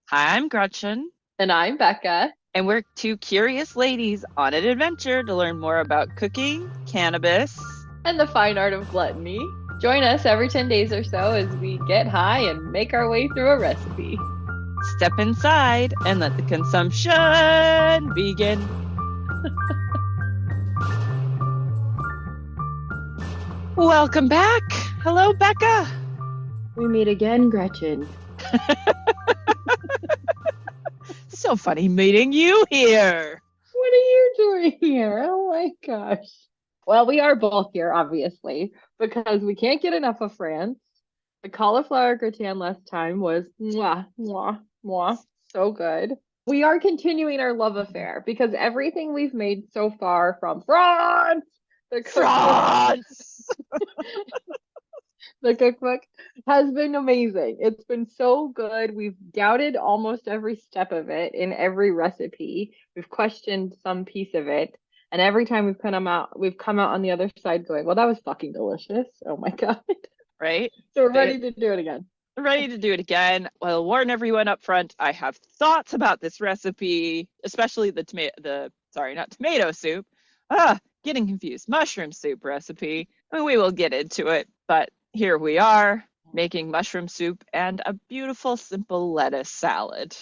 Hi, I'm Gretchen, And I'm Becca. and we're two curious ladies on an adventure to learn more about cooking, cannabis. And the fine art of gluttony. Join us every 10 days or so as we get high and make our way through a recipe. Step inside and let the consumption begin. Welcome back. Hello, Becca. We meet again, Gretchen. So funny meeting you here. What are you doing here? Oh my gosh. Well, we are both here, obviously, because we can't get enough of France. The cauliflower gratin last time was mwah, mwah, mwah. So good. We are continuing our love affair because everything we've made so far from France, the cookbook, France. the cookbook has been amazing. It's been so good. We've doubted almost every step of it in every recipe. We've questioned some piece of it. And every time we've come out on the other side going, well, that was fucking delicious. Oh my God. Right? So we're They ready to do it again. ready to do it again. Well, warn everyone up front. I have thoughts about this recipe, especially not tomato soup. Getting confused. Mushroom soup recipe. And we will get into it, but here we are making mushroom soup and a beautiful simple lettuce salad.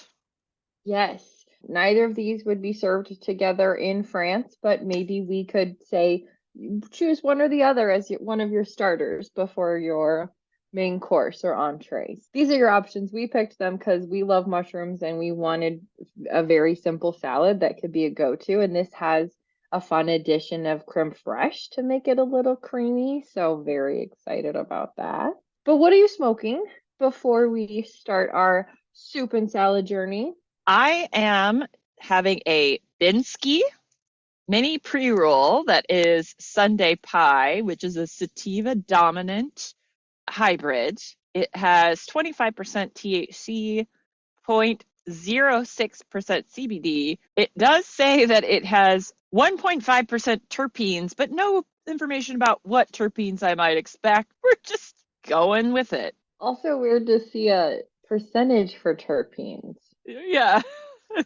Yes. Neither of these would be served together in France, but maybe we could say choose one or the other as one of your starters before your main course or entrees. These are your options. We picked them because we love mushrooms and we wanted a very simple salad that could be a go-to. And this has a fun addition of crème fraîche to make it a little creamy. So very excited about that. But what are you smoking before we start our soup and salad journey? I am having a Binsky mini pre-roll that is Sunday Pie, which is a sativa dominant hybrid. It has 25% THC, 0.06% CBD. It does say that it has 1.5% terpenes, but no information about what terpenes I might expect. We're just going with it. Also weird to see a percentage for terpenes, Yeah.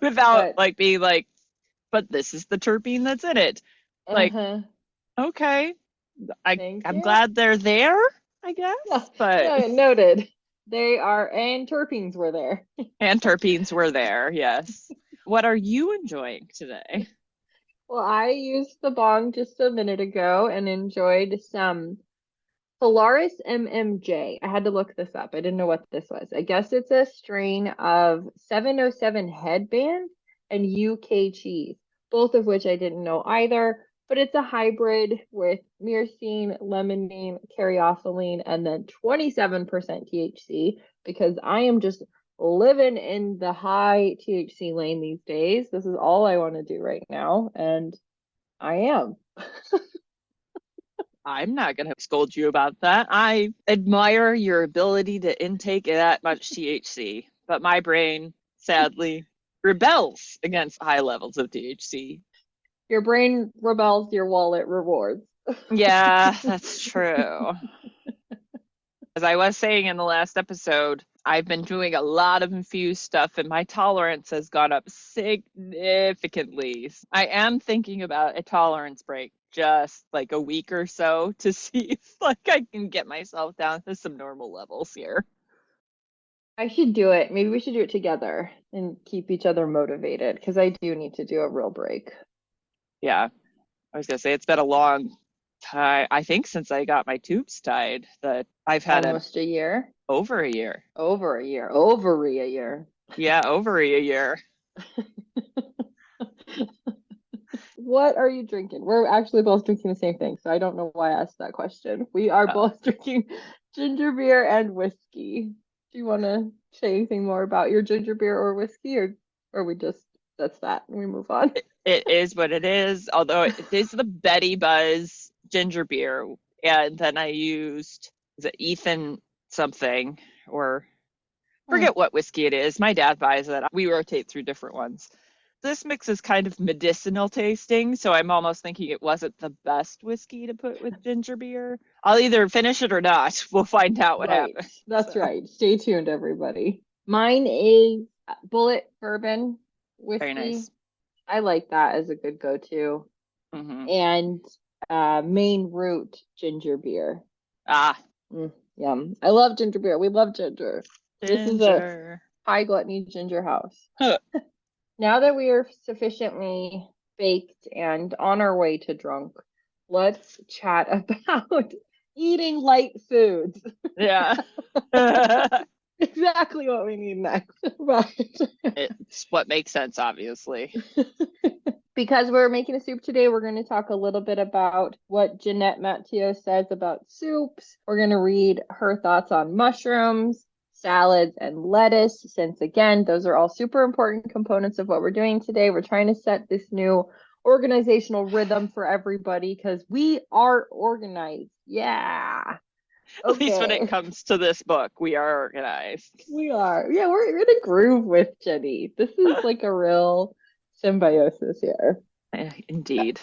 Without but like being like, but this is the terpene that's in it. Like, uh-huh. okay, Thank I'm you. glad they're there, I Yeah, guess. But yeah, noted. They are, and terpenes were there. and terpenes were there, yes. What are you enjoying today? Well, I used the bong just a minute ago and enjoyed some Polaris MMJ. I had to look this up. I didn't know what this was. I guess it's a strain of 707 headband and UK cheese, both of which I didn't know either. But it's a hybrid with myrcene, limonene, caryophyllene, and then 27% THC because I am just living in the high THC lane these days. This is all I want to do right now, and I am. I'm not going to scold you about that. I admire your ability to intake that much THC, but my brain sadly rebels against high levels of THC. Your brain rebels, your wallet rewards. Yeah, that's true. As I was saying in the last episode, I've been doing a lot of infused stuff and my tolerance has gone up significantly. I am thinking about a tolerance break just like a week or so to see if like I can get myself down to some normal levels here. I should do it. Maybe we should do it together and keep each other motivated because I do need to do a real break. Yeah, I was gonna say it's been a long time, I think since I got my tubes tied, that I've had an Almost a year. over a year. Over a year. Over a year. Yeah, over a year. What are you drinking? We're actually both drinking the same thing, so I don't know why I asked that question. We are Uh, both drinking ginger beer and whiskey. Do you want to say anything more about your ginger beer or whiskey, or we just that's that and we move on? it is what it is, although it is the Betty Buzz ginger beer. And then I used, is it Ethan something, or Hmm. forget what whiskey it is. My dad buys it. We rotate through different ones. This mix is kind of medicinal tasting, so I'm almost thinking it wasn't the best whiskey to put with ginger beer. I'll either finish it or not. We'll find out what Right. happens. That's So, right. Stay tuned, everybody. Mine is Bullet bourbon Very whiskey. nice. I like that as a good go-to. Hmm. And Maine Root ginger beer. Ah, Yum. I love ginger beer. We love ginger. This is a ginger. high gluttony ginger house. Huh. Now that we are sufficiently baked and on our way to drunk, let's chat about eating light foods. Yeah. Exactly what we need next. Right. It's what makes sense, obviously. Because we're making a soup today, we're going to talk a little bit about what Ginette Mathiot says about soups. We're going to read her thoughts on mushrooms, salads, and lettuce, since again, those are all super important components of what we're doing today. We're trying to set this new organizational rhythm for everybody because we are organized. Yeah. At least when it Okay. comes to this book, we are organized. We are. Yeah, we're in a groove with Jenny. This is like a real symbiosis here. Indeed.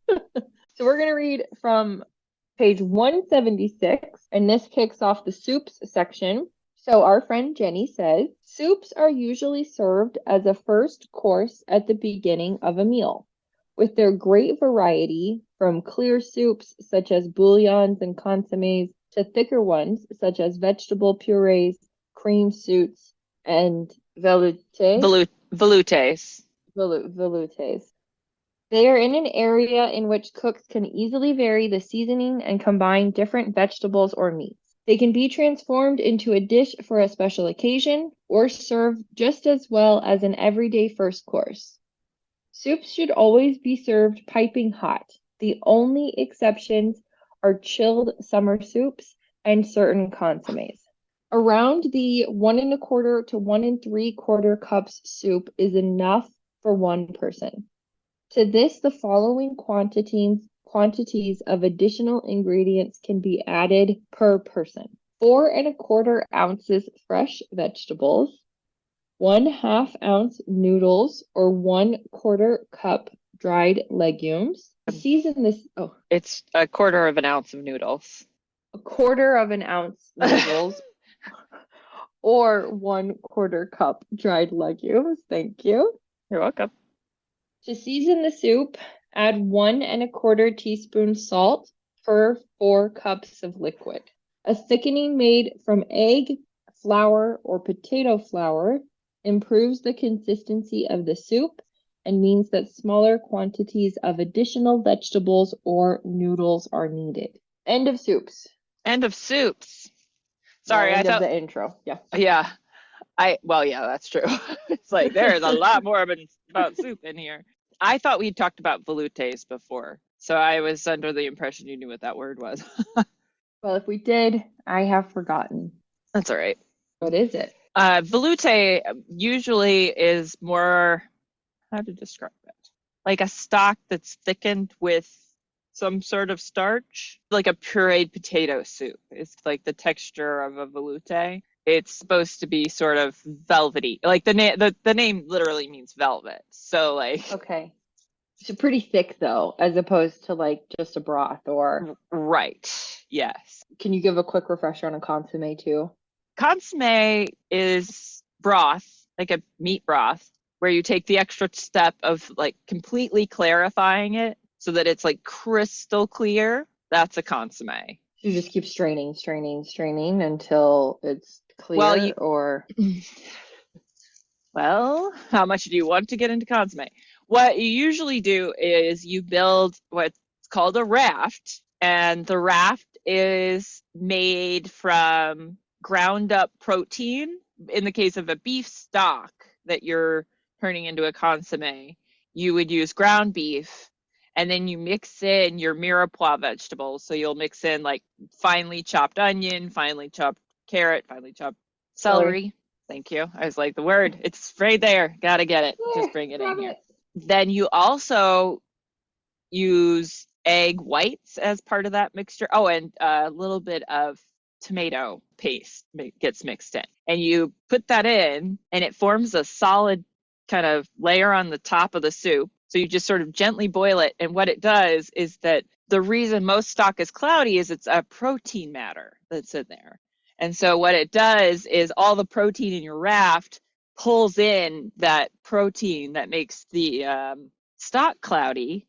So we're going to read from page 176, and this kicks off the soups section. So our friend Jenny says, soups are usually served as a first course at the beginning of a meal. With their great variety, from clear soups such as bouillons and consommes to thicker ones such as vegetable purees, cream soups, and velouté. Veloutes. Veloutes. They are in an area in which cooks can easily vary the seasoning and combine different vegetables or meats. They can be transformed into a dish for a special occasion or served just as well as an everyday first course. Soups should always be served piping hot. The only exceptions are chilled summer soups and certain consommes. Around the 1 1/4 to 1 3/4 cups soup is enough for one person. To this, the following quantities of additional ingredients can be added per person. 4 1/4 ounces fresh vegetables, 1/2 ounce noodles, or 1/4 cup dried legumes. Season this, It's 1/4 of an ounce of noodles. 1/4 of an ounce noodles, or 1/4 cup dried legumes. Thank you. You're welcome. To season the soup, add 1 1/4 teaspoons salt per 4 cups of liquid. A thickening made from egg, flour, or potato flour improves the consistency of the soup and means that smaller quantities of additional vegetables or noodles are needed. End of soups. End of soups. Well, Sorry, I end of thought, the intro. Yeah. yeah. Well, yeah, that's true. It's like there is a lot more about soup in here. I thought we'd talked about veloutes before, so I was under the impression you knew what that word was. Well, if we did, I have forgotten. That's all right. What is it? Veloute usually is more, how to describe it? Like a stock that's thickened with some sort of starch, like a pureed potato soup. It's like the texture of a veloute. It's supposed to be sort of velvety. Like the name literally means velvet. So like Okay. So pretty thick though, as opposed to like just a broth or right. Yes. can you give a quick refresher on a consomme too? Consomme is broth, like a meat broth, where you take the extra step of like completely clarifying it so that it's like crystal clear. That's a consomme. You just keep straining until it's clear Well, or well, how much do you want to get into consomme? What you usually do is you build what's called a raft, and the raft is made from ground up protein. In the case of a beef stock that you're turning into a consomme, you would use ground beef, and then you mix in your mirepoix vegetables. So you'll mix in like finely chopped onion, finely chopped carrot, finely chopped celery. Thank you. I was like, the word, it's right there. Gotta get it. Just bring it in here. Then you also use egg whites as part of that mixture. Oh, and a little bit of tomato paste gets mixed in. And you put that in, and it forms a solid kind of layer on the top of the soup. So you just sort of gently boil it. And what it does is that the reason most stock is cloudy is it's a protein matter that's in there. And so what it does is all the protein in your raft pulls in that protein that makes the stock cloudy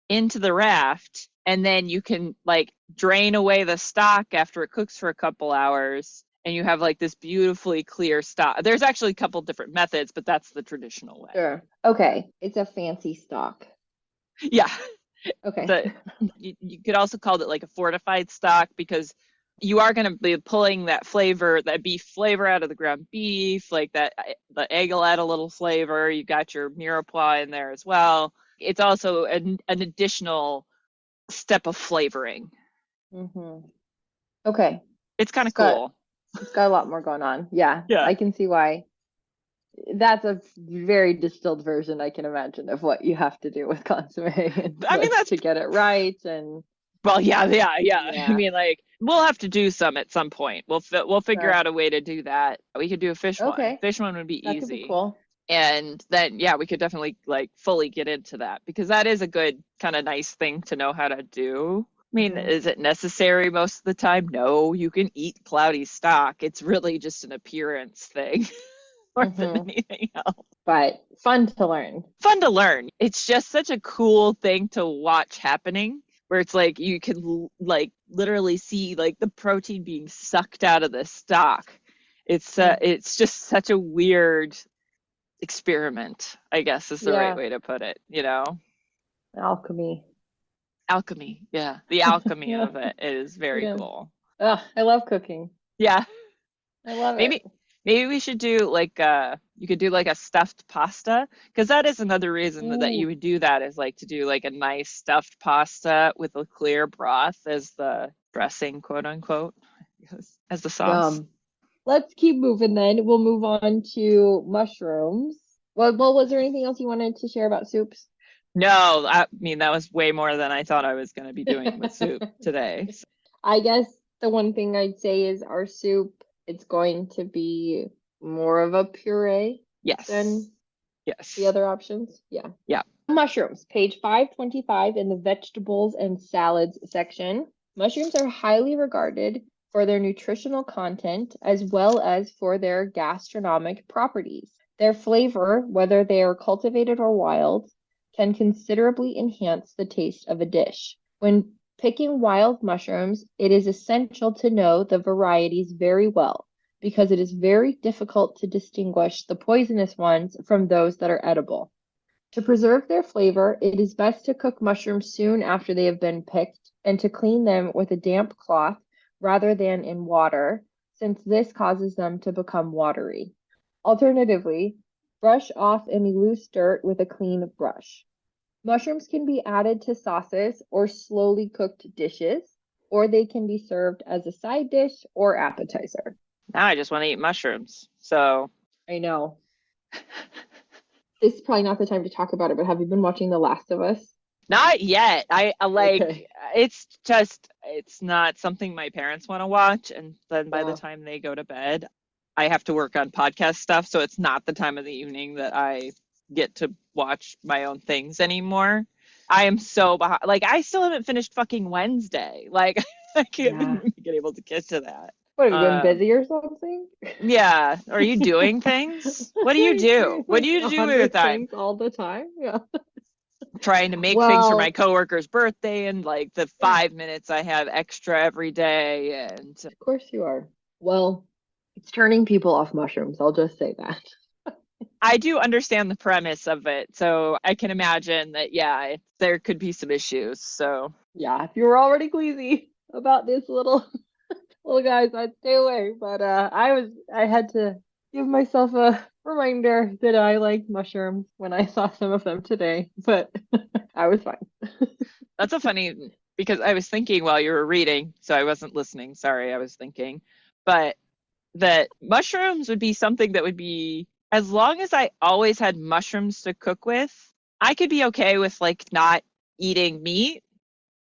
into the raft, and then you can like drain away the stock after it cooks for a couple hours, and you have like this beautifully clear stock. There's actually a couple different methods, but that's the traditional way. Sure. Okay. It's a fancy stock. Yeah. Okay. You could also call it like a fortified stock, because you are going to be pulling that flavor, that beef flavor out of the ground beef, like that. The egg will add a little flavor. You got your mirepoix in there as well. It's also an additional step of flavoring. Mm-hmm. Okay. It's kind of cool. It's got a lot more going on. Yeah. Yeah. I can see why. That's a very distilled version, I can imagine, of what you have to do with consommé. And I mean, that's to get it right. And well, yeah. I mean, like, we'll have to do some at some point. We'll figure out a way to do that. We could do a fish one. Okay. Fish one would be that easy. could be cool. And then, yeah, we could definitely like fully get into that, because that is a good kind of nice thing to know how to do. I mean, is it necessary most of the time? No, you can eat cloudy stock. It's really just an appearance thing more than anything else. But fun to learn. Fun to learn. It's just such a cool thing to watch happening, where it's like you can like literally see like the protein being sucked out of the stock. It's just such a weird experiment, I guess is the right way to put it, you know? Alchemy, yeah. The alchemy of it is very cool. I love cooking. Yeah. I love it. Maybe we should do like you could do like a stuffed pasta, because that is another reason that you would do that, is like to do like a nice stuffed pasta with a clear broth as the dressing, quote unquote, as the sauce. Let's keep moving then. We'll move on to mushrooms. Well, was there anything else you wanted to share about soups? No, I mean, that was way more than I thought I was going to be doing with soup today. So. I guess the one thing I'd say is our soup, it's going to be more of a puree than the other options. Yeah. Mushrooms, page 525 in the vegetables and salads section. Mushrooms are highly regarded for their nutritional content as well as for their gastronomic properties. Their flavor, whether they are cultivated or wild, can considerably enhance the taste of a dish. When picking wild mushrooms, it is essential to know the varieties very well, because it is very difficult to distinguish the poisonous ones from those that are edible. To preserve their flavor, it is best to cook mushrooms soon after they have been picked, and to clean them with a damp cloth rather than in water, since this causes them to become watery. Alternatively, brush off any loose dirt with a clean brush. Mushrooms can be added to sauces or slowly cooked dishes, or they can be served as a side dish or appetizer. Now I just want to eat mushrooms. So I know. This is probably not the time to talk about it, but have you been watching The Last of Us? Not yet. I like it's not something my parents want to watch, and then by the time they go to bed, I have to work on podcast stuff, so it's not the time of the evening that I get to watch my own things anymore. I am so behind. Like, I still haven't finished fucking Wednesday. Like, I can't get able to get to that. What, have you been busy or something? Yeah. Are you doing things? What do you do? What do you do with your time? All the time? Yeah. Trying to make things for my coworker's birthday, and like the 5 minutes I have extra every day. And of course you are. Well, it's turning people off mushrooms. I'll just say that. I do understand the premise of it, so I can imagine that, there could be some issues. So yeah, if you were already queasy about this little guys, I'd stay away. But I had to give myself a reminder that I like mushrooms when I saw some of them today, but I was fine. That's a funny, because I was thinking while you were reading, so I wasn't listening. Sorry, I was thinking, but that mushrooms would be something that would be, as long as I always had mushrooms to cook with, I could be okay with like not eating meat,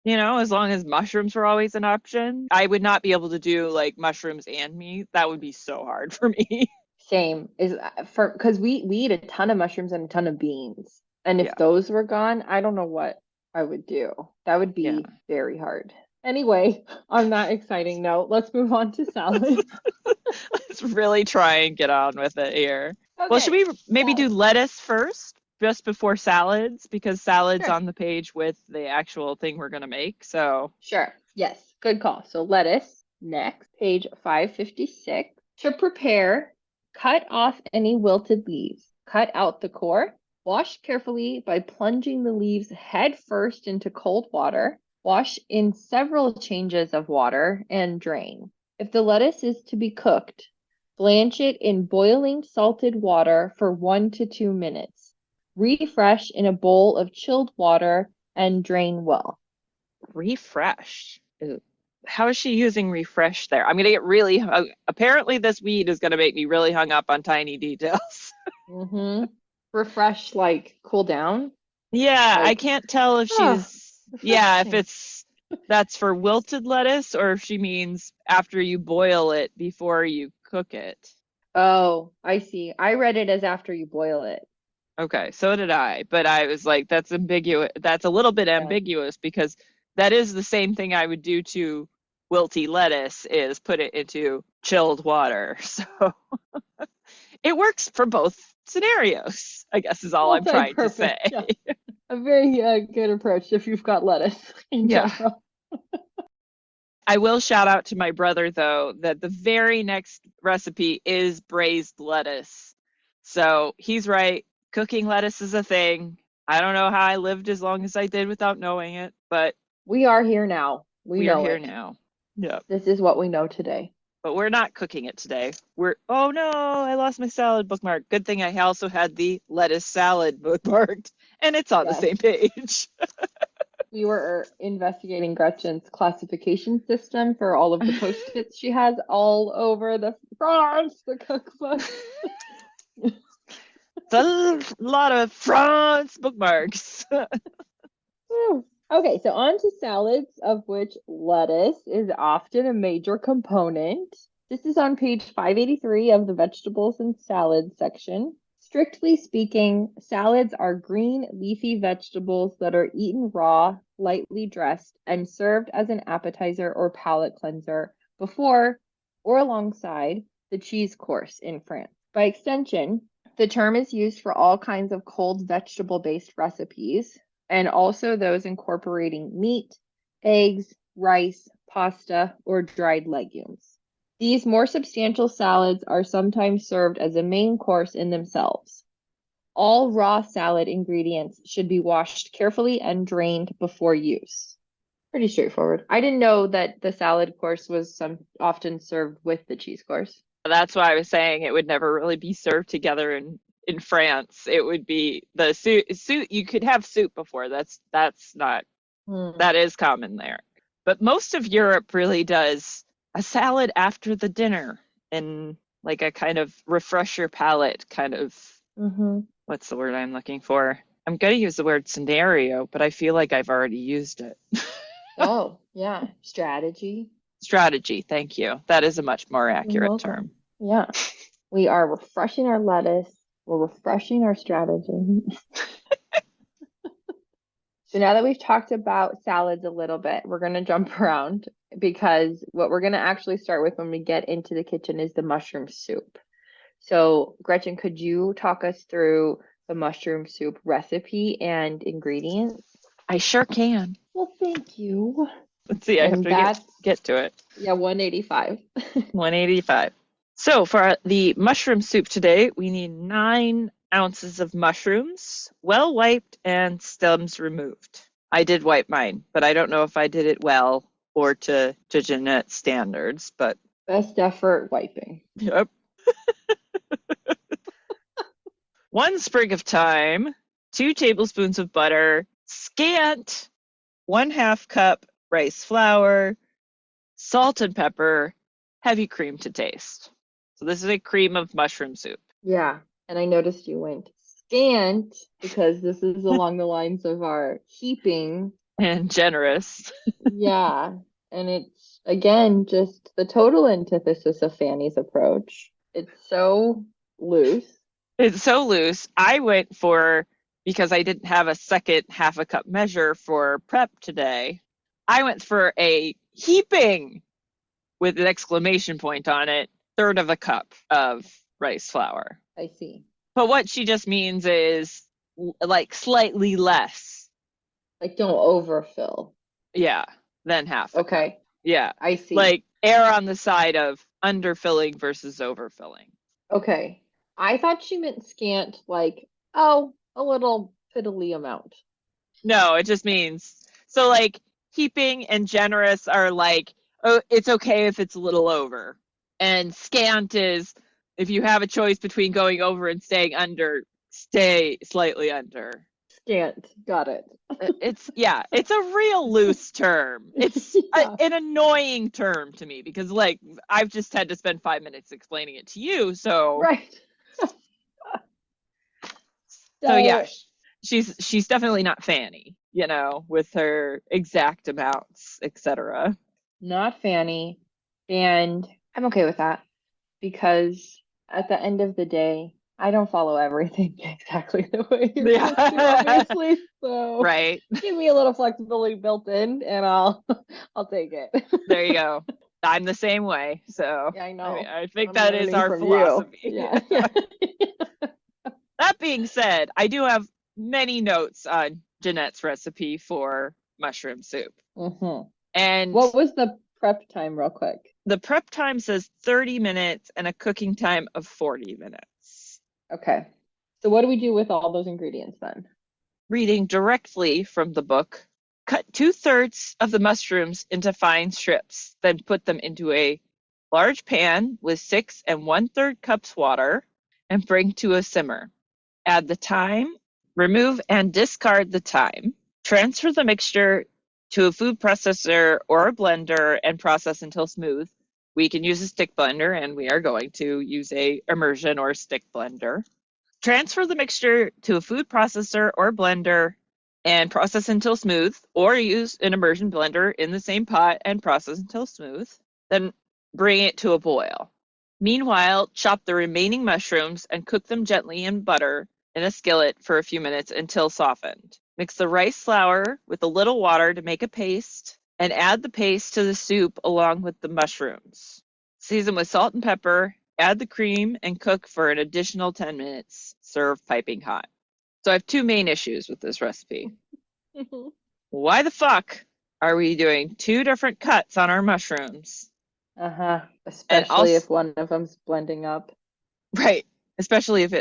as long as mushrooms were always an option. I would not be able to do like mushrooms and meat. That would be so hard for me. Same, because we eat a ton of mushrooms and a ton of beans. And if those were gone, I don't know what I would do. That would be very hard. Anyway, on that exciting note, let's move on to salads. Let's really try and get on with it here. Well, should Okay, we maybe do salad. lettuce first, just before salads? Because salad's Sure. on the page with the actual thing we're going to make. So, Sure. Yes. Good call. So lettuce next, page 556. To prepare, cut off any wilted leaves. Cut out the core. Wash carefully by plunging the leaves head first into cold water. Wash in several changes of water and drain. If the lettuce is to be cooked, blanch it in boiling salted water for 1 to 2 minutes. Refresh in a bowl of chilled water and drain well. refresh. How is she using refresh there? I'm going to get really, apparently, this weed is going to make me really hung up on tiny details. Mm-hmm. Refresh, like cool down. Yeah, I Like, can't tell if oh, if refreshing. that's for wilted lettuce or if she means after you boil it before you cook it. Oh, I see. I read it as after you boil it. Okay, so did I, but I was like, that's ambiguous. That's a little bit Yeah. ambiguous because that is the same thing I would do to wilty lettuce is put it into chilled water. So it works for both scenarios, I guess is all I'm trying to Multi-purpose. say. Yeah. A very good approach if you've got lettuce in Yeah. general. I will shout out to my brother though that the very next recipe is braised lettuce. So he's right. Cooking lettuce is a thing. I don't know how I lived as long as I did without knowing it, but We are here now. We we are know here it. now. Yeah. This is what we know today. But we're not cooking it today. Oh no, I lost my salad bookmark. Good thing I also had the lettuce salad bookmarked and it's on the Yes. same page. We were investigating Gretchen's classification system for all of the post-its she has all over the France, the cookbook. It's a lot of France bookmarks. Whew. Okay, so on to salads, of which lettuce is often a major component. This is on page 583 of the vegetables and salads section. Strictly speaking, salads are green, leafy vegetables that are eaten raw, lightly dressed, and served as an appetizer or palate cleanser before or alongside the cheese course in France. By extension, the term is used for all kinds of cold vegetable-based recipes, and also those incorporating meat, eggs, rice, pasta, or dried legumes. These more substantial salads are sometimes served as a main course in themselves. All raw salad ingredients should be washed carefully and drained before use. Pretty straightforward. I didn't know that the salad course was often served with the cheese course. That's why I was saying it would never really be served together in France. It would be the soup. You could have soup before. That's not Hmm. that is common there. But most of Europe really does a salad after the dinner and like a kind of refresh your palate kind of Mm-hmm. what's the word I'm looking for? I'm going to use the word scenario, but I feel like I've already used it. Oh, yeah. Strategy. Strategy, thank you. That is a much more You're accurate welcome. term. Yeah. We are refreshing our lettuce. We're refreshing our strategy. So now that we've talked about salads a little bit, we're going to jump around because what we're going to actually start with when we get into the kitchen is the mushroom soup. So, Gretchen, could you talk us through the mushroom soup recipe and ingredients? I sure can. Well, thank you. Let's see, I have And to that's, get to it. yeah, 185. 185. So for the mushroom soup today, we need 9 ounces of mushrooms, well wiped and stems removed. I did wipe mine, but I don't know if I did it well or to Ginette standards, but Best effort wiping. yep. 1 sprig of thyme, 2 tablespoons of butter, scant 1/2 cup rice flour, salt and pepper, heavy cream to taste. So this is a cream of mushroom soup. Yeah. And I noticed you went scant because this is along the lines of our heaping. And generous. Yeah. And it's, again, just the total antithesis of Fanny's approach. It's so loose. It's so loose. I went for, because I didn't have a second 1/2 cup measure for prep today, I went for a heaping with an exclamation point on it, 1/3 of a cup of rice flour. I see. But what she just means is like slightly less, Like don't overfill. yeah, than half a cup. Okay, Yeah. I see. Like err on the side of underfilling versus overfilling. Okay. I thought she meant scant, like, oh, a little fiddly amount. No, it just means so like heaping and generous are like, oh, it's okay if it's a little over. And scant is if you have a choice between going over and staying under, stay slightly under. Scant. Got it. It's yeah, it's a real loose term. It's Yeah. an annoying term to me because like I've just had to spend 5 minutes explaining it to you. So Right. so yeah, So, she's definitely not Fannie, with her exact amounts, etc. not Fanny. And I'm okay with that because at the end of the day, I don't follow everything exactly the way you're supposed to, Yeah. obviously. So Right. give me a little flexibility built in and I'll take it. There you go. I'm the same way. So Yeah, I I, know. I think I'm that is learning our from you. philosophy. Yeah. Yeah. That being said, I do have many notes on Ginette's recipe for mushroom soup. hmm And What was the prep time, real quick? the prep time says 30 minutes and a cooking time of 40 minutes. Okay. So what do we do with all those ingredients then? Reading directly from the book, cut 2/3 of the mushrooms into fine strips, then put them into a large pan with 6 1/3 cups water and bring to a simmer. Add the thyme, remove and discard the thyme. Transfer the mixture to a food processor or a blender and process until smooth. We can use a stick blender, and we are going to use a immersion or stick blender. Transfer the mixture to a food processor or blender and process until smooth, or use an immersion blender in the same pot and process until smooth. Then bring it to a boil. Meanwhile, chop the remaining mushrooms and cook them gently in butter in a skillet for a few minutes until softened. Mix the rice flour with a little water to make a paste and add the paste to the soup along with the mushrooms. Season with salt and pepper, add the cream, and cook for an additional 10 minutes. Serve piping hot. So I have two main issues with this recipe. Why the fuck are we doing two different cuts on our mushrooms? Uh-huh. And Especially also, if one of them's blending up. right, especially if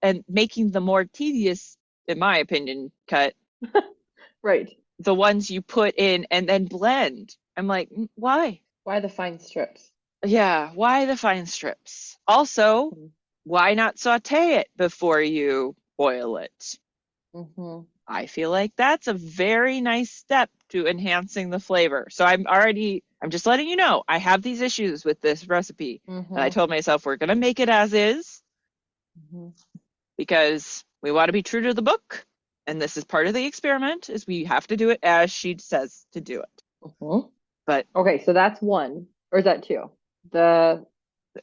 and making the more tedious, in my opinion, cut, Right. the ones you put in and then blend. I'm like, why? Why the fine strips? Yeah, why the fine strips? Also, why not saute it before you boil it? Mm-hmm. I feel like that's a very nice step to enhancing the flavor. So I'm just letting you know, I have these issues with this recipe. And I Mm-hmm. told myself we're going to make it as is Mm-hmm. because we want to be true to the book. And this is part of the experiment is we have to do it as she says to do it. Mm-hmm. But Okay, so that's one. Or is that two? The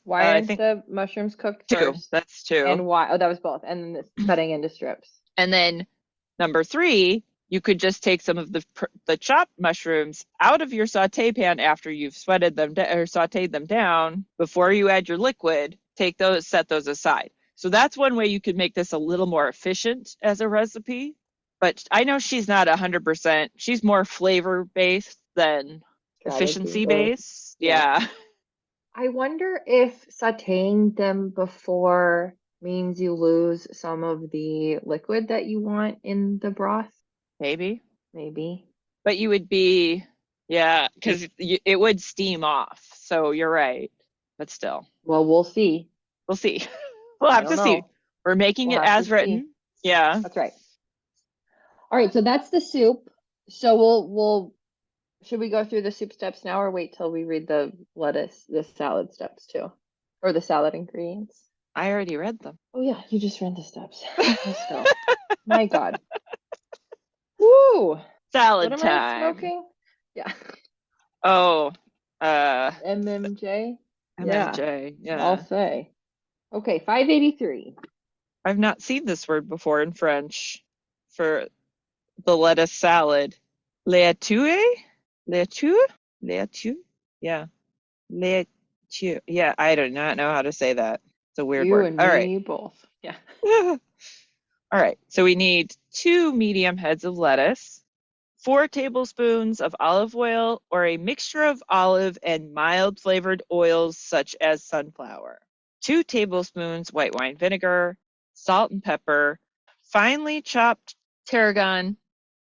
Why I aren't think the mushrooms cooked two, first? that's two. And why? Oh, that was both. And then this cutting into strips. And then number three, you could just take some of the chopped mushrooms out of your saute pan after you've sweated them or sauteed them down before you add your liquid. Take those, set those aside. So that's one way you could make this a little more efficient as a recipe. But I know she's not 100%. She's more flavor based than Strategy efficiency based. based. Yeah. Yeah, I wonder if sauteing them before means you lose some of the liquid that you want in the broth. maybe. Maybe. But you would be, yeah, because it would steam off. So you're right. But still, Well, we'll see. we'll see. We'll I have don't to see. know. We're making We'll it have to as see. written. Yeah. That's right. All right, so that's the soup. So we'll should we go through the soup steps now or wait till we read the salad steps too? Or the salad ingredients? I already read them. Oh yeah, you just read the steps. Let's go. My God. Woo! What Salad am I time. smoking? Yeah. Oh, uh, MMJ? Yeah, MMJ. I'll Yeah. say. Okay, 583. I've not seen this word before in French for the lettuce salad. Laitue? Laitue? Laitue? Yeah. Laitue. Yeah, I do not know how to say that. It's a weird You word. and All right. me both. Yeah. All right. So we need 2 medium heads of lettuce, 4 tablespoons of olive oil or a mixture of olive and mild flavored oils such as sunflower, 2 tablespoons white wine vinegar, salt and pepper, finely chopped tarragon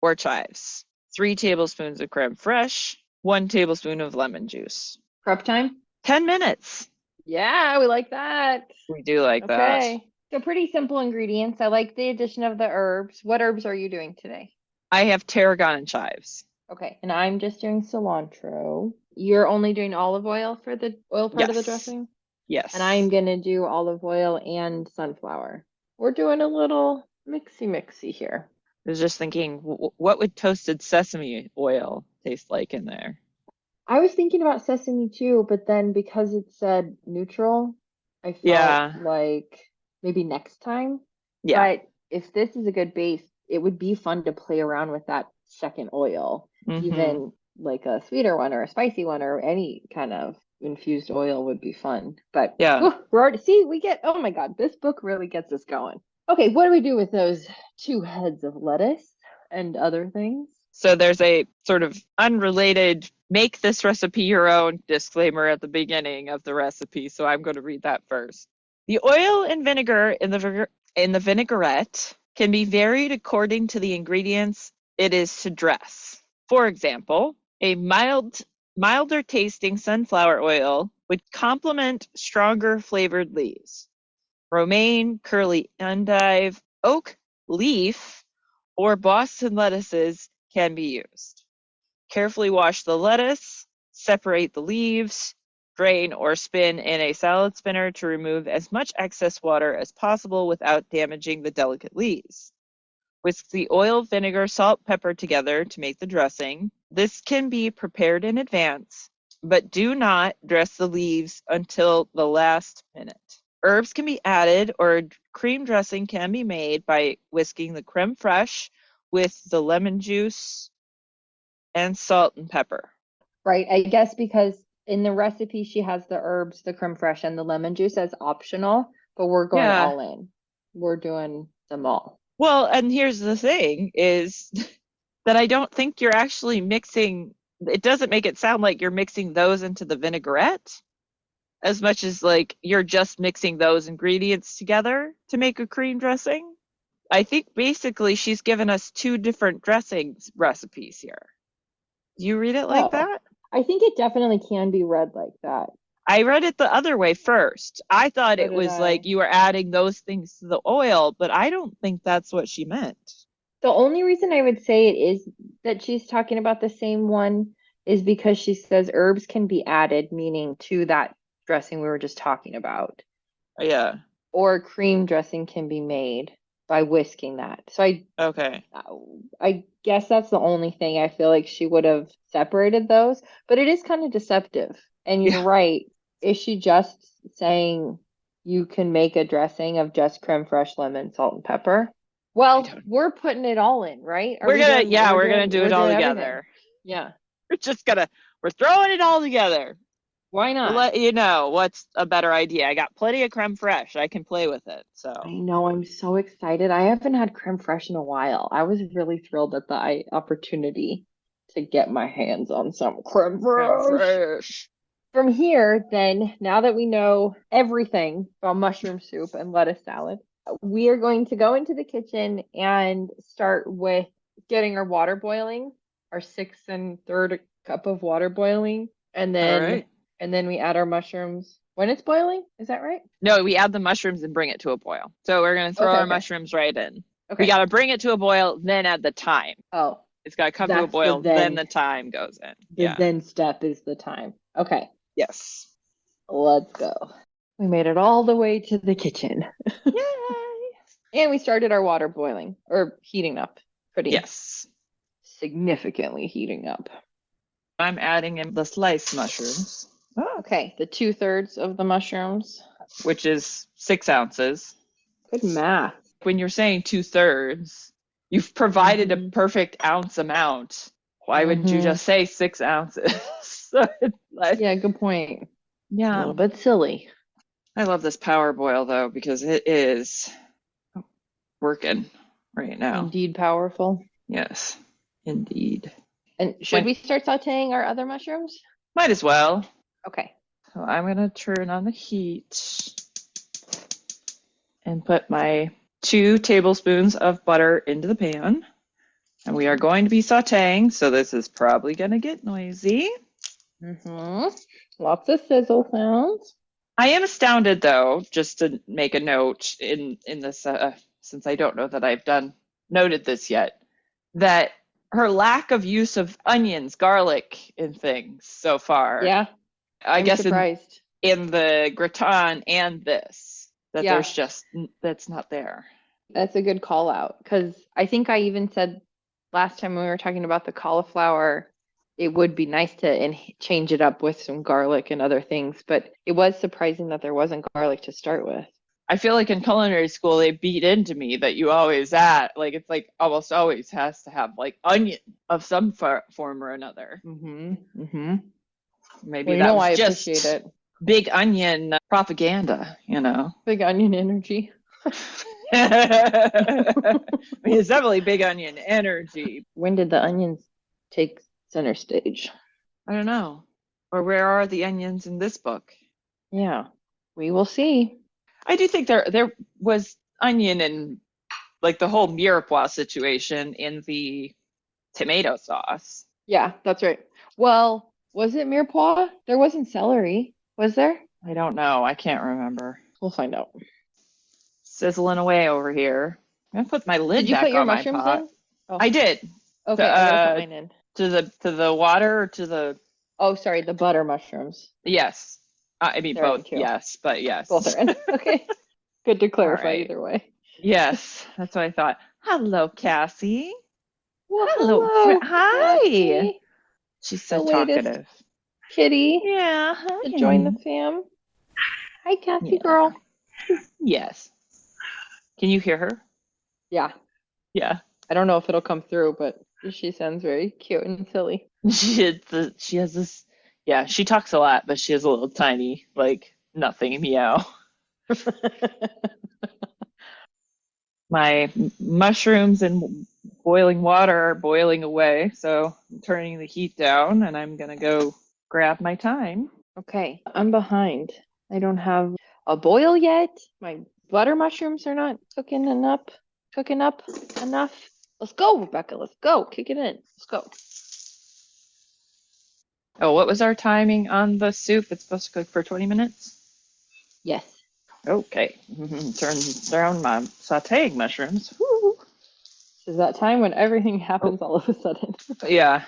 or chives, 3 tablespoons of crème fraîche, 1 tablespoon of lemon juice. Prep time? 10 minutes. Yeah, we like that. We do like that. Okay. So pretty simple ingredients. I like the addition of the herbs. What herbs are you doing today? I have tarragon and chives. Okay. And I'm just doing cilantro. You're only doing olive oil for the oil part of the Yes. dressing? And I'm Yes. gonna do olive oil and sunflower. We're doing a little mixy here. I was just thinking, what would toasted sesame oil taste like in there? I was thinking about sesame too, but then because it said neutral, I felt Yeah. like maybe next time. Yeah. But if this is a good base, it would be fun to play around with that second oil, Mm-hmm. even like a sweeter one or a spicy one or any kind of infused oil would be fun. But Yeah. we're already, see, we get, oh my God, this book really gets us going. Okay, what do we do with those 2 heads of lettuce and other things? So there's a sort of unrelated make this recipe your own disclaimer at the beginning of the recipe. So I'm going to read that first. The oil and vinegar in the vinaigrette can be varied according to the ingredients it is to dress. For example, a milder tasting sunflower oil would complement stronger flavored leaves. Romaine, curly endive, oak leaf, or Boston lettuces can be used. Carefully wash the lettuce, separate the leaves, drain or spin in a salad spinner to remove as much excess water as possible without damaging the delicate leaves. Whisk the oil, vinegar, salt, pepper together to make the dressing. This can be prepared in advance, but do not dress the leaves until the last minute. Herbs can be added or cream dressing can be made by whisking the crème fraîche with the lemon juice and salt and pepper. Right. I guess because in the recipe she has the herbs, the creme fraiche, and the lemon juice as optional, but we're going Yeah. all in. We're doing them all. Well, and here's the thing is that I don't think you're actually mixing, it doesn't make it sound like you're mixing those into the vinaigrette as much as like you're just mixing those ingredients together to make a cream dressing. I think basically she's given us 2 different dressings recipes here. Do you read it like Oh, that? I think it definitely can be read like that. I read it the other way first. I thought So it did was like I. you were adding those things to the oil, but I don't think that's what she meant. The only reason I would say it is that she's talking about the same one is because she says herbs can be added, meaning to that dressing we were just talking about, Yeah. or cream dressing can be made by whisking that. So Okay. I guess that's the only thing I feel like she would have separated those, but it is kind of deceptive. And Yeah. you're right. Is she just saying you can make a dressing of just creme fraiche, lemon, salt, and pepper? I Well, don't. we're putting it all in, right? Are We're we gonna doing yeah, we're gonna do we're it all doing everything? together. Yeah. We're just gonna we're throwing it all together. Why We'll not? let you know what's a better idea. I got plenty of creme fraiche. I can play with it. I So know, I'm so excited. I haven't had creme fraiche in a while. I was really thrilled at the opportunity to get my hands on some creme creme fraiche. fraiche. From here, then, now that we know everything about mushroom soup and lettuce salad, we are going to go into the kitchen and start with getting our water boiling, our 6 1/3 cup of water boiling, and All then right. we add our mushrooms when it's boiling. Is that right? No, we add the mushrooms and bring it to a boil. So we're gonna throw Okay, our okay, mushrooms right in. We okay. gotta bring it to a boil, then add the thyme. Oh, It's gotta come to a that's boil, then the thyme goes in. the Yeah. then step is the time. Okay, Yes. let's go. We made it all the way to the kitchen. Yay. And we started our water boiling or heating up, pretty Yes. significantly heating up. I'm adding in the sliced mushrooms. Oh. Okay, the 2/3 of the mushrooms. Which is 6 ounces. Good math. When you're saying 2/3, you've provided a Mhm. perfect ounce amount. Why wouldn't you Mhm. just say 6 ounces? So it's like, Yeah, good point. A yeah, little bit silly. I love this power boil though, because it is working right now. Indeed powerful. Yes, indeed. And should we start sauteing our other mushrooms? Might as well. Okay. So I'm going to turn on the heat and put my 2 tablespoons of butter into the pan. And we are going to be sauteing, so this is probably going to get noisy. Lots of sizzle sounds. I am astounded, though, just to make a note in this, since I don't know that I've noted this yet, that her lack of use of onions, garlic, and things so far. Yeah, I guess surprised. In the gratin and this, that there's just, that's not there. That's a good call out, because I think I even said last time when we were talking about the cauliflower, it would be nice to change it up with some garlic and other things, but it was surprising that there wasn't garlic to start with. I feel like in culinary school, they beat into me that you always add, like, it's like almost always has to have like onion of some form or another. Maybe that was just appreciate it. Big onion propaganda, you know. Big onion energy. I mean, it's definitely big onion energy. When did the onions take center stage? I don't know. Or where are the onions in this book? Yeah, we will see. I do think there was onion in like the whole mirepoix situation in the tomato sauce. Yeah, that's right. Well, was it mirepoix? There wasn't celery, was there? I don't know. I can't remember. We'll find out. Sizzling away over here. I'm gonna put my lid back on my pot. Did you put your mushrooms in? Oh. I did. Okay, I put mine in. To the water or to the... Oh, sorry, the butter mushrooms. Yes. I mean, both, yes, but yes. Both are in. Okay. Good to clarify either way. Yes, that's what I thought. Hello, Cassie. Well, hello. Hi. Cassie. She's so talkative. Kitty. Yeah. Hi. To join the fam. Hi, Cassie girl. Yes. Can you hear her? Yeah. Yeah. I don't know if it'll come through, but she sounds very cute and silly. She has this, yeah, she talks a lot, but she has a little tiny, like, nothing meow. My mushrooms and boiling water are boiling away, so I'm turning the heat down and I'm gonna go grab my thyme. Okay, I'm behind. I don't have a boil yet. My butter mushrooms are not cooking up enough. Let's go, Rebecca. Let's go. Kick it in. Let's go. Oh, what was our timing on the soup? It's supposed to cook for 20 minutes? Yes. Okay. Turn down my sauteing mushrooms. Woo. Is that time when everything happens all of a sudden? Yeah.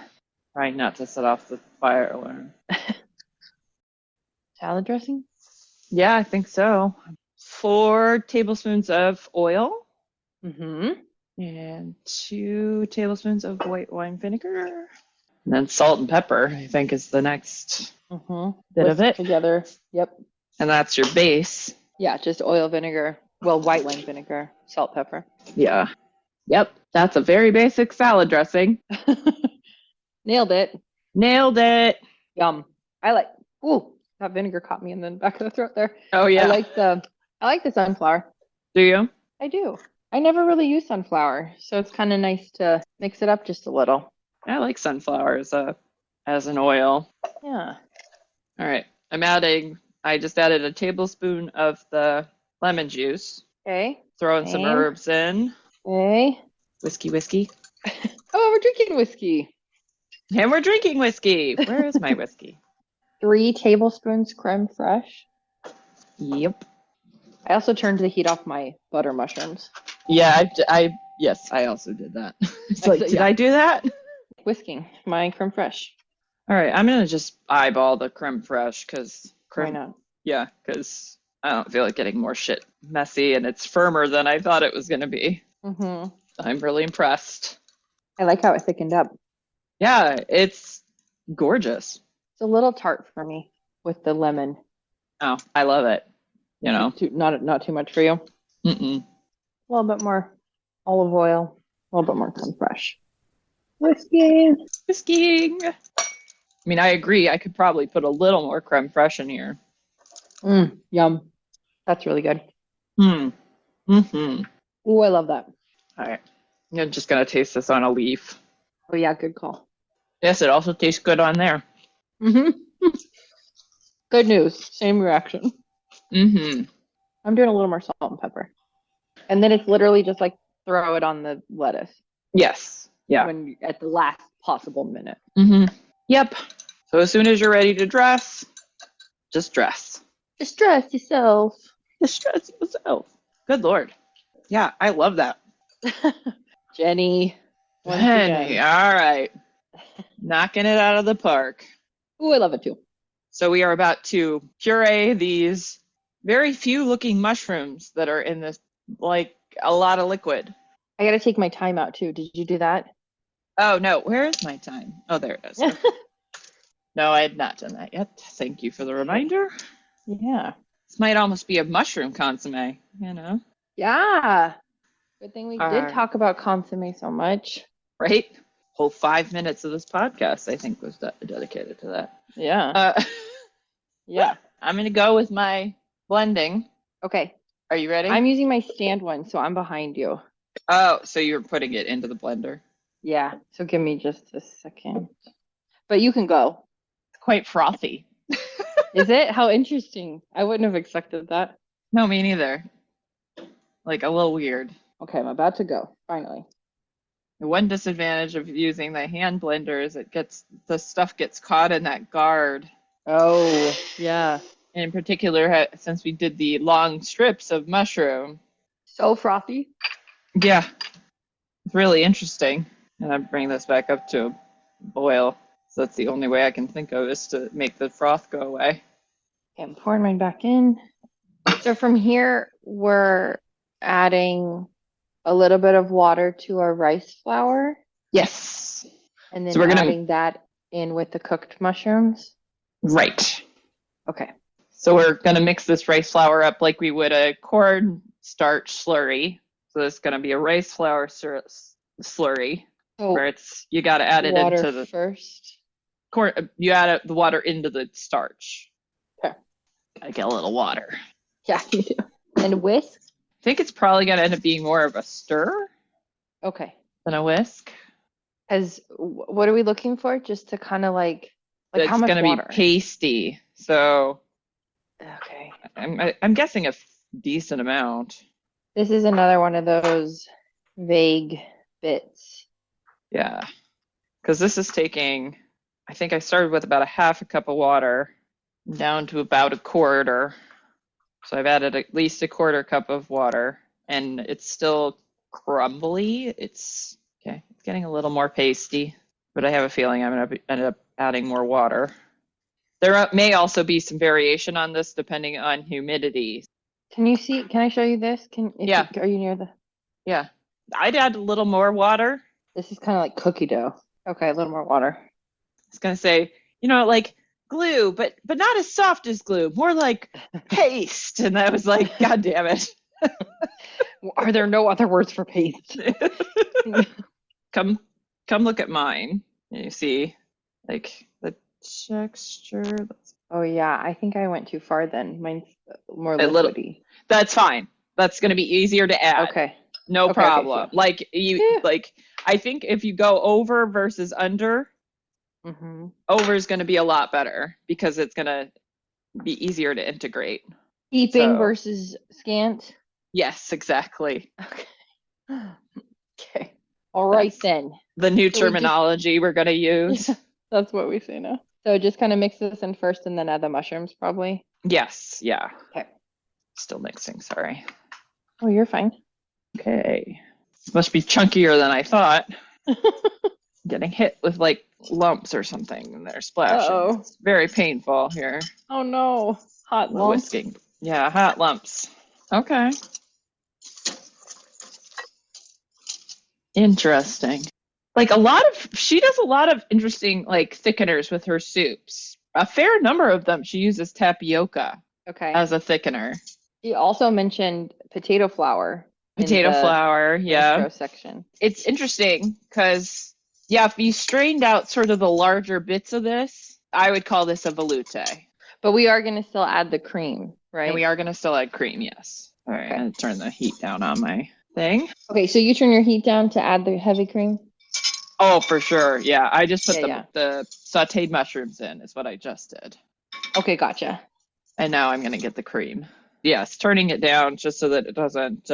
Trying not to set off the fire alarm. Salad dressing? Yeah, I think so. 4 tablespoons of oil. And 2 tablespoons of white wine vinegar. And then salt and pepper, I think, is the next bit of it. Together. Yep. And that's your base. Yeah, just oil, vinegar. Well, white wine vinegar, salt, pepper. Yeah. Yep. That's a very basic salad dressing. Nailed it. Nailed it. Yum. Ooh, that vinegar caught me in the back of the throat there. Oh, yeah. I like the sunflower. Do you? I do. I never really use sunflower, so it's kind of nice to mix it up just a little. I like sunflower as an oil. Yeah. All right. I just added a tablespoon of the lemon juice. Okay. Throwing some herbs in. Okay. Whiskey. Oh, we're drinking whiskey. And we're drinking whiskey. Where is my whiskey? 3 tablespoons creme fraiche. Yep. I also turned the heat off my butter mushrooms. Yeah, yes, I also did that. It's like, did I do that? Whisking my creme fraiche. All right, I'm gonna just eyeball the creme fraiche because why not? Yeah, because I don't feel like getting more shit messy, and it's firmer than I thought it was gonna be. I'm really impressed. I like how it thickened up. Yeah, it's gorgeous. It's a little tart for me with the lemon. Oh, I love it. You know, not too much for you. A little bit more olive oil, a little bit more creme fraiche. Whisking. I mean, I agree. I could probably put a little more creme fraiche in here. Yum. That's really good. Hmm. Mm-hmm. Ooh, I love that. All right. I'm just going to taste this on a leaf. Oh yeah, good call. Yes, it also tastes good on there. Mm-hmm. Good news. Same reaction. Mm-hmm. I'm doing a little more salt and pepper. And then it's literally just like throw it on the lettuce Yes. Yeah. when at the last possible minute. Mm-hmm. Yep. So as soon as you're ready to dress, just dress. Just dress yourself. Just dress yourself. Good Lord. Yeah, I love that. Jenny. Once Penny. again. All right. Knocking it out of the park. Ooh, I love it too. So we are about to puree these very few looking mushrooms that are in this, like a lot of liquid. I gotta take my time out too. Did you do that? Oh, no. Where is my time? Oh, there it is. No, I had not done that yet. Thank you for the reminder. Yeah. This might almost be a mushroom consomme, you know? Yeah. Good thing we did Alright. talk about consomme so much. Right? Whole 5 minutes of this podcast, I think, was dedicated to that. Yeah. Yeah. I'm going to go with my blending. Okay. Are you ready? I'm using my stand one, so I'm behind you. Oh, so you're putting it into the blender. Yeah. So give me just a second. But you can go. It's quite frothy. Is it? How interesting. I wouldn't have expected that. No, me neither. Like a little weird. Okay, I'm about to go. Finally. The one disadvantage of using the hand blender is the stuff gets caught in that guard. Oh, yeah. In particular, since we did the long strips of mushroom. So frothy. Yeah, it's really interesting. And I'm bringing this back up to a boil. So that's the only way I can think of is to make the froth go away. Okay, I'm pouring mine back in. So from here, we're adding a little bit of water to our rice flour. Yes. And then So we're gonna adding that in with the cooked mushrooms. Right. Okay. So we're gonna mix this rice flour up like we would a corn starch slurry. So it's gonna be a rice flour slurry So where you got to add it water into the first. corn. You add the water into the starch. Okay. Gotta get a little water. Yeah, you do. And whisk. I think it's probably gonna end up being more of a stir Okay. than a whisk. Because what are we looking for? Just to kind of like It's how much gonna water? be pasty. So Okay. I'm guessing a decent amount. This is another one of those vague bits. Yeah, because this is taking. I think I started with about a half a cup of water, down to about a quarter. So I've added at least a quarter cup of water, and it's still crumbly. It's okay. It's getting a little more pasty, but I have a feeling I'm gonna end up adding more water. There may also be some variation on this depending on humidity. Can you see? Can I show you this? Yeah. Are you near the? Yeah, I'd add a little more water. This is kind of like cookie dough. Okay, a little more water. I was gonna say, like glue, but not as soft as glue, more like paste. And I was like, God damn it. Are there no other words for paste? Come look at mine. And you see, like the texture. Oh yeah, I think I went too far then. Mine's more A little. liquidy. That's fine. That's gonna be easier to add. Okay. No Okay, problem. okay, Like I think if you go over versus under, over is gonna be a lot better because it's gonna be easier to integrate. Heaping versus scant. Yes, exactly. Okay. Okay. All right then. The new terminology we're going to use. That's what we say now. So just kind of mix this in first and then add the mushrooms probably. Yes, yeah. Okay. Still mixing, sorry. Oh, you're fine. Okay. This must be chunkier than I thought. Getting hit with like lumps or something and they're splashing. Uh-oh. It's very painful here. Oh no. Hot lumps. Whisking. Yeah, hot lumps. Okay. Interesting. Like she does a lot of interesting like thickeners with her soups. A fair number of them she uses tapioca as a thickener. She also mentioned potato flour. Potato flour, yeah. Section. It's interesting because, yeah, if you strained out sort of the larger bits of this, I would call this a veloute. But we are going to still add the cream, right? And we are going to still add cream, yes. All right, Okay. I'm going to turn the heat down on my thing. Okay, so you turn your heat down to add the heavy cream? Oh, for sure. Yeah, I just put Yeah. the sauteed mushrooms in is what I just did. Okay, gotcha. And now I'm going to get the cream. Yes, turning it down just so that it doesn't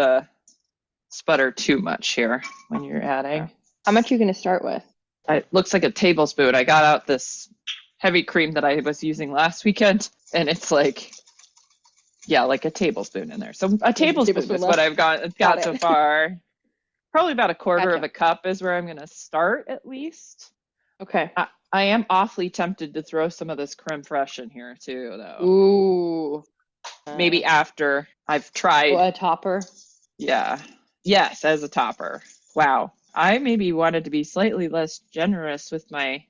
sputter too much here when you're adding. How much are you going to start with? It looks like a tablespoon. I got out this heavy cream that I was using last weekend, and it's like, yeah, like a tablespoon in there. So a tablespoon is what I've got so far. Probably about a quarter of a cup is where I'm going to start at least. Okay. I am awfully tempted to throw some of this crème fraîche in here too, though. Ooh. Maybe after I've tried. A topper? Yeah. Yes, as a topper. Wow. I maybe wanted to be slightly less generous with my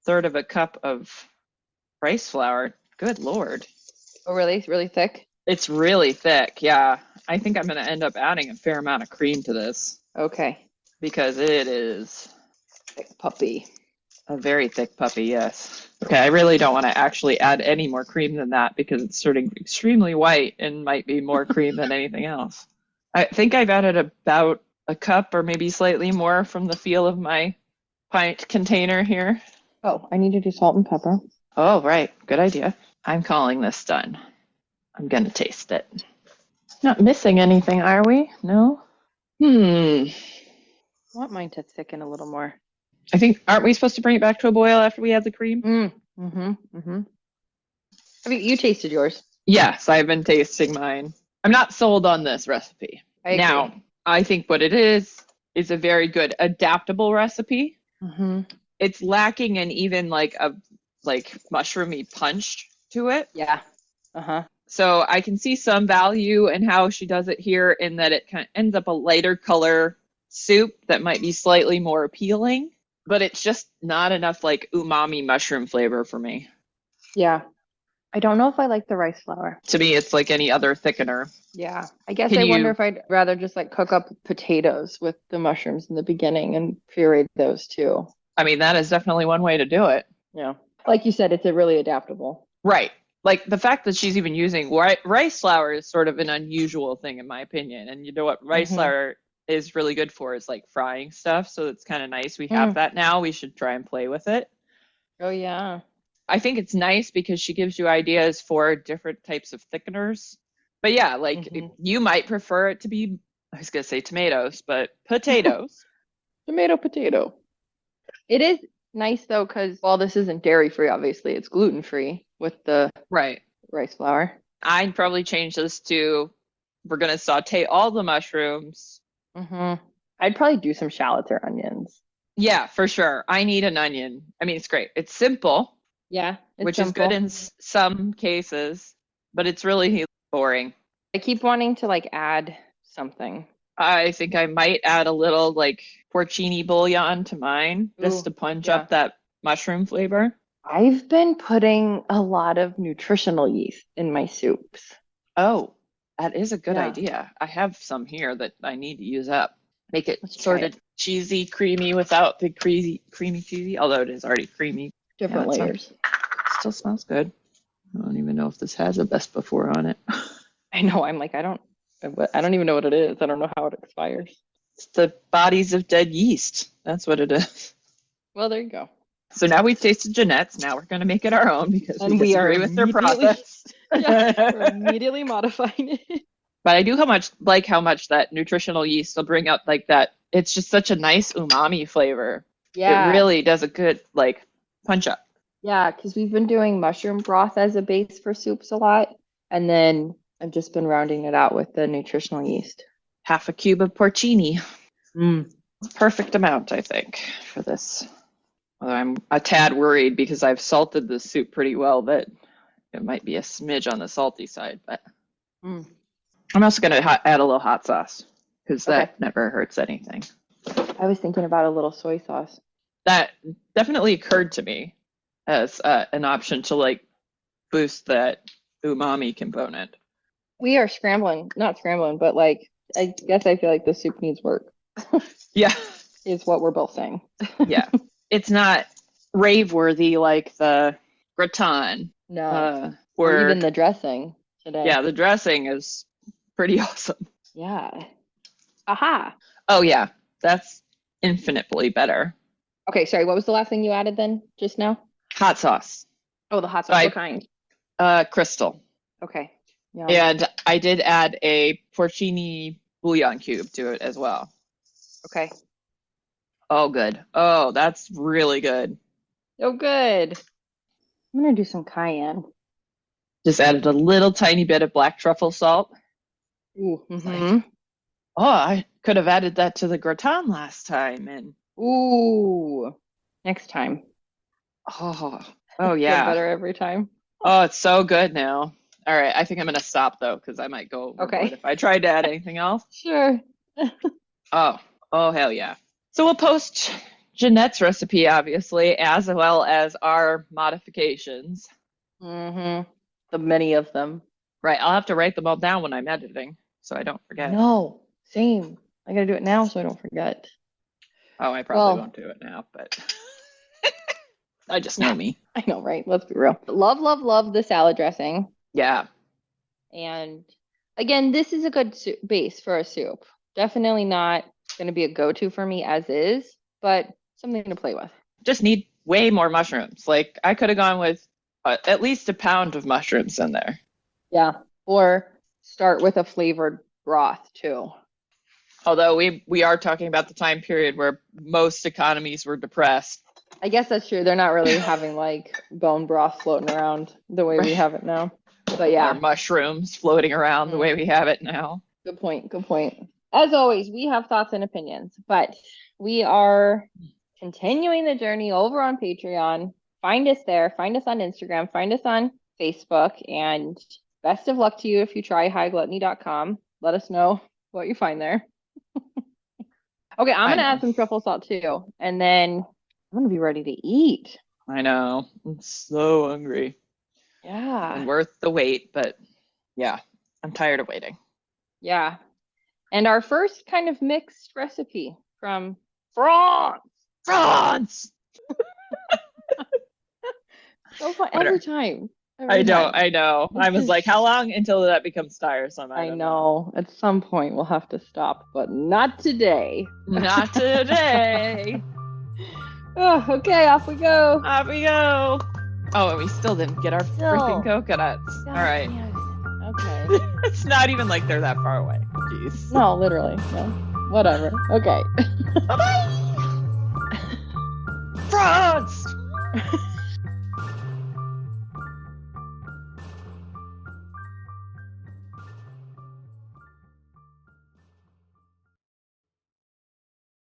third of a cup of rice flour. Good Lord. Oh, really? Really thick? It's really thick, yeah. I think I'm going to end up adding a fair amount of cream to this. Okay. Because it is thick puppy. A very thick puppy, yes. Okay, I really don't want to actually add any more cream than that because it's turning extremely white and might be more cream than anything else. I think I've added about a cup or maybe slightly more from the feel of my pint container here. Oh, I need to do salt and pepper. Oh, right. Good idea. I'm calling this done. I'm going to taste it. Not missing anything, are we? No? I want mine to thicken a little more. I think, aren't we supposed to bring it back to a boil after we add the cream? Have you tasted yours? Yes, I've been tasting mine. I'm not sold on this recipe. Now, I think what it is a very good adaptable recipe. It's lacking in even like a mushroomy punch to it. Yeah. So I can see some value in how she does it here in that it kind of ends up a lighter color soup that might be slightly more appealing, but it's just not enough like umami mushroom flavor for me. Yeah. I don't know if I like the rice flour. To me, it's like any other thickener. Yeah. I guess I wonder if I'd rather just like cook up potatoes with the mushrooms in the beginning and puree those too. I mean, that is definitely one way to do it. Yeah. Like you said, it's a really adaptable. Right. Like the fact that she's even using rice flour is sort of an unusual thing in my opinion. And you know what rice flour is really good for is like frying stuff. So it's kind of nice. We have that now. We should try and play with it. Oh, yeah. I think it's nice because she gives you ideas for different types of thickeners. But yeah, like you might prefer it to be, I was going to say tomatoes, but potatoes. Potato. It is nice though, because while this isn't dairy free, obviously it's gluten free with the rice flour. I'd probably change this to, we're going to saute all the mushrooms. I'd probably do some shallots or onions. Yeah, for sure. I need an onion. I mean, it's great. It's simple. Yeah, which is good in some cases, but it's really boring. I keep wanting to like add something. I think I might add a little like porcini bouillon to mine just to punch up that mushroom flavor. I've been putting a lot of nutritional yeast in my soups. Oh, that is a good idea. I have some here that I need to use up. Make it sort of cheesy, creamy without the creamy cheesy, although it is already creamy. Different layers. Still smells good. I don't even know if this has a best before on it. I know. I'm like, I don't even know what it is. I don't know how it expires. It's the bodies of dead yeast. That's what it is. Well, there you go. So now we've tasted Ginette's. Now we're going to make it our own because we disagree with their process. We're immediately modifying it. But I do how much that nutritional yeast will bring out like that. It's just such a nice umami flavor. Yeah. It really does a good like punch up. Yeah, because we've been doing mushroom broth as a base for soups a lot. And then I've just been rounding it out with the nutritional yeast. Half a cube of porcini. Perfect amount, I think, for this. Although I'm a tad worried because I've salted the soup pretty well that it might be a smidge on the salty side. But I'm also going to add a little hot sauce because that never hurts anything. I was thinking about a little soy sauce. That definitely occurred to me as an option to like boost that umami component. We are not scrambling, but like, I guess I feel like the soup needs work. Yeah. Is what we're both saying. Yeah. It's not rave worthy like the gratin, No. Or Or even the dressing today. yeah, the dressing is pretty awesome. Yeah. Aha. Oh yeah, that's infinitely better. Okay, sorry. What was the last thing you added then just now? Hot sauce. Oh, the hot So sauce. What kind? Crystal. Okay. Yeah. And I did add a porcini bouillon cube to it as well. Okay. Oh, good. Oh, that's really good. Oh, good. I'm gonna do some cayenne. Just added a little tiny bit of black truffle salt. Ooh. Oh, I could have added that to the gratin last time. And Ooh. Next time. oh Get yeah. better every time. Oh, it's so good now. All right, I think I'm gonna stop though because I might go overboard Okay. if I tried to add anything else. Sure. Oh hell yeah. So we'll post Ginette's recipe obviously as well as our modifications. The many of them. Right, I'll have to write them all down when I'm editing so I don't forget. No, same. I gotta do it now so I don't forget. Oh, I probably won't do it now, but I just know me. I know, right? Let's be real. Love, love, love the salad dressing. Yeah. And again, this is a good base for a soup. Definitely not going to be a go-to for me as is, but something to play with. Just need way more mushrooms. Like I could have gone with at least a pound of mushrooms in there. Yeah. Or start with a flavored broth too. Although we are talking about the time period where most economies were depressed. I guess that's true. They're not really having like bone broth floating around the way we have it now. But yeah. Or mushrooms floating around the way we have it now. Good point. Good point. As always, we have thoughts and opinions, but we are continuing the journey over on Patreon. Find us there. Find us on Instagram. Find us on Facebook. And best of luck to you if you try hightogluttony.com. Let us know what you find there. Okay, I'm going to add some truffle salt too. And then I'm going to be ready to eat. I know. I'm so hungry. Yeah. And worth the wait, but yeah, I'm tired of waiting. Yeah. And our first kind of mixed recipe from France. France! So fun every time. I know. I was like, how long until that becomes tiresome? I know. At some point we'll have to stop, but not today. Not today. Oh, okay, off we go. Off we go. Oh, and we still didn't get our freaking coconuts. God, all right. yes. Okay. It's not even like they're that far away. Jeez. No, literally. No. Whatever. Okay. Bye-bye. France!